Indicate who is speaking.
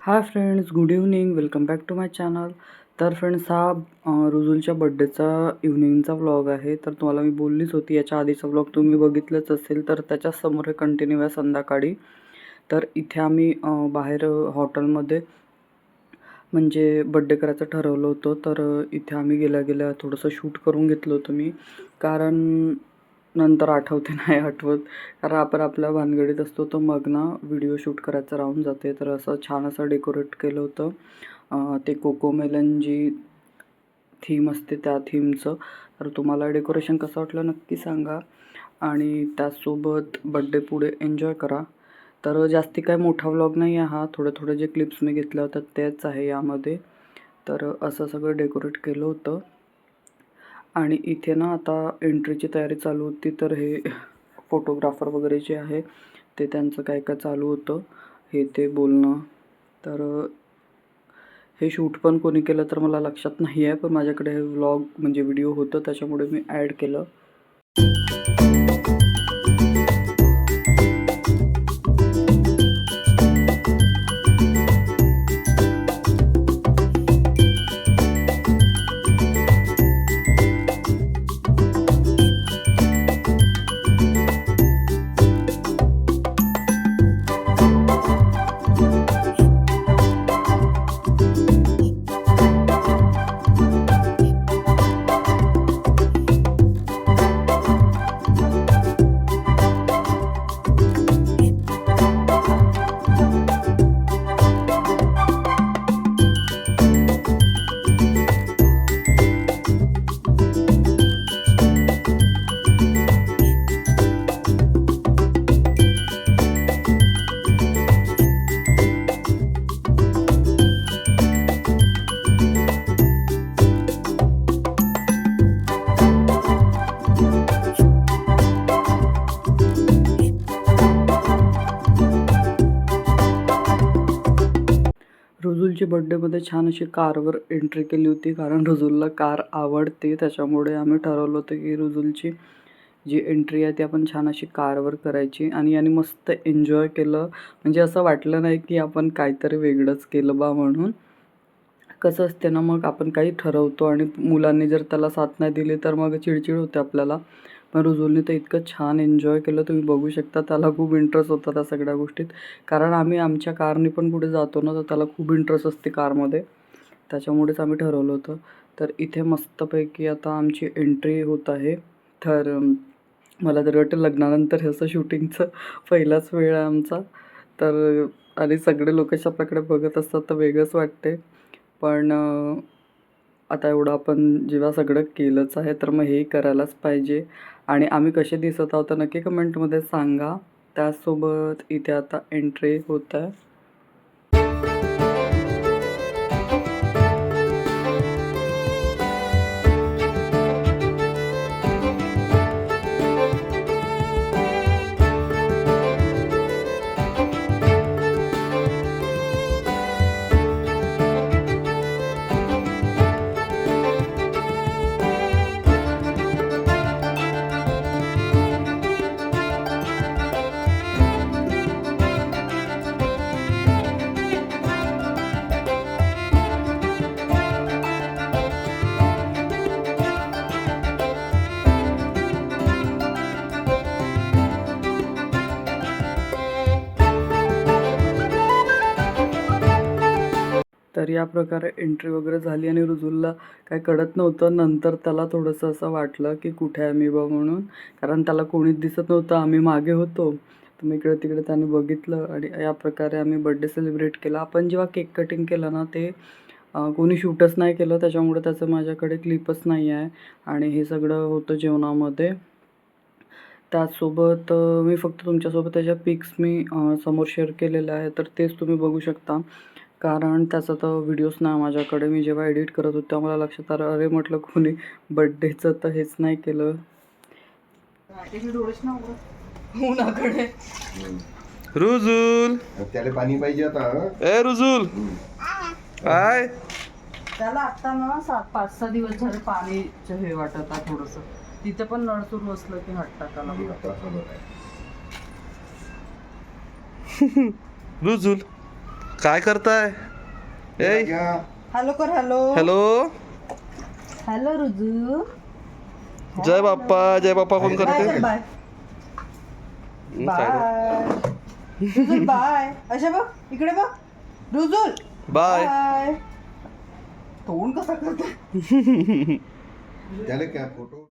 Speaker 1: High friends, good evening. Welcome back to my channel. तर friends, हा रुजुलच्या बड्डेचा इव्हनिंगचा व्लॉग आहे. तर तुम्हाला मी बोललीच होती, याच्या आधीचा व्लॉग तुम्ही बघितलंच असेल. तर त्याच्यासमोर कंटिन्यू आहे संध्याकाळी. तर इथे आम्ही बाहेर हॉटेलमध्ये म्हणजे बड्डे करायचं ठरवलं होतं. तर इथे आम्ही गेल्या गेल्या थोडंसं शूट करून घेतलं होतं मी, कारण नंतर आठवते नाही आठवत, कारण आपण आपल्या भानगडीत असतो. तर मग ना व्हिडिओ शूट करायचं राहून जाते. तर असं छान असं डेकोरेट केलं होतं. ते कोकोमेलन जी थीम असते त्या थीमचं. तर तुम्हाला डेकोरेशन कसं वाटलं नक्की सांगा, आणि त्याचसोबत बड्डे पुढे एन्जॉय करा. तर जास्ती काय मोठा व्लॉग नाही आहे हा, थोडे जे क्लिप्स मी घेतल्या होत्या तेच आहे यामध्ये. तर असं सगळं डेकोरेट केलं होतं. आणि इथे ना आता एंट्रीची तयारी चालू होती. तर हे फोटोग्राफर वगैरे जे आहे ते त्यांचं काय काय चालू होतं हे ते बोलणं. तर हे शूट पण कोणी केलं तर मला लक्षात नाही आहे, पण माझ्याकडे हे व्लॉग म्हणजे व्हिडिओ होतं त्याच्यामुळे मी ॲड केलं. रुजुलची बड्डेमध्ये छान अशी कारवर एंट्री केली होती, कारण रुजुलला कार आवडते. त्याच्यामुळे आम्ही ठरवलं होतं की रुजुलची जी एंट्री आहे ती आपण छान अशी कारवर करायची. आणि याने मस्त एन्जॉय केलं, म्हणजे असं वाटलं नाही की आपण काहीतरी वेगळंच केलं बा म्हणून. कसं असते ना, मग आपण काही ठरवतो आणि मुलांनी जर त्याला साथ नाही दिली तर मग चिडचिड होते आपल्याला. पण रुजुलने तर इतकं छान एन्जॉय केलं, तुम्ही बघू शकता. त्याला खूप इंटरेस्ट होता त्या सगळ्या गोष्टीत, कारण आम्ही आमच्या कारने पण कुठे जातो ना, तर त्याला खूप इंटरेस्ट असते कारमध्ये. त्याच्यामुळेच आम्ही ठरवलं होतं. तर इथे मस्तपैकी आता आमची एंट्री होत आहे. तर मला तर वाटतं लग्नानंतर हे असं शूटिंगचं पहिलाच वेळ आहे आमचा. तर आणि सगळे लोकच आपल्याकडे बघत असतात तर वेगळंच वाटते. पण आता एवढं आपण जेव्हा सगळं केलंच आहे तर मग हेही करायलाच पाहिजे. आणि आम्ही कसे दिसत आहोत तर नक्की कमेंटमध्ये सांगा. त्याचसोबत इथे आता एंट्री होत आहे. तर या प्रकारे एंट्री वगैरे झाली आणि रुजुलला काय कळत नव्हतं. नंतर त्याला थोडंसं असं वाटलं की कुठे आहे मी बा म्हणून, कारण त्याला कोणीच दिसत नव्हतं. आम्ही मागे होतो, तर मी इकडे तिकडे त्याने बघितलं आणि या प्रकारे आम्ही बड्डे सेलिब्रेट केला. आपण जेव्हा केक कटिंग केलं ना, ते कोणी शूटच नाही केलं, त्याच्यामुळे त्याचं माझ्याकडे क्लिपच नाही आहे. आणि हे सगळं होतं जेवणामध्ये. त्याचसोबत मी फक्त तुमच्यासोबत त्याच्या पिक्स मी समोर शेअर केलेल्या आहे, तर तेच तुम्ही बघू शकता. कारण त्याचा तर व्हिडिओज नाही माझ्याकडे. मी जेव्हा एडिट करत होते तेव्हा मला लक्षात आलं, अरे म्हटलं कोणी बड्डेचं तर हेच नाही केलं. उन्हाकडे रुजुल,
Speaker 2: त्याला पाणी पाहिजे आता.
Speaker 1: ए रुजुल, काय
Speaker 3: त्याला आता ना 5-6 दिवस झाले पाणीचं हे वाटत आहे थोडंसं. तिथे पण नळ सुरू असलं की हट्ट टाकायला लागतं.
Speaker 2: रुजुल काय करताय? ए
Speaker 3: हॅलो कर हॅलो
Speaker 2: हॅलो
Speaker 3: हॅलो रुजू
Speaker 2: जय बाप्पा फोन करते.
Speaker 3: Bye bye रुजुल bye. अशा बघ इकडे बघ रुजुल
Speaker 2: बाय.
Speaker 3: तोंड कसा करते
Speaker 4: त्याला काय फोटो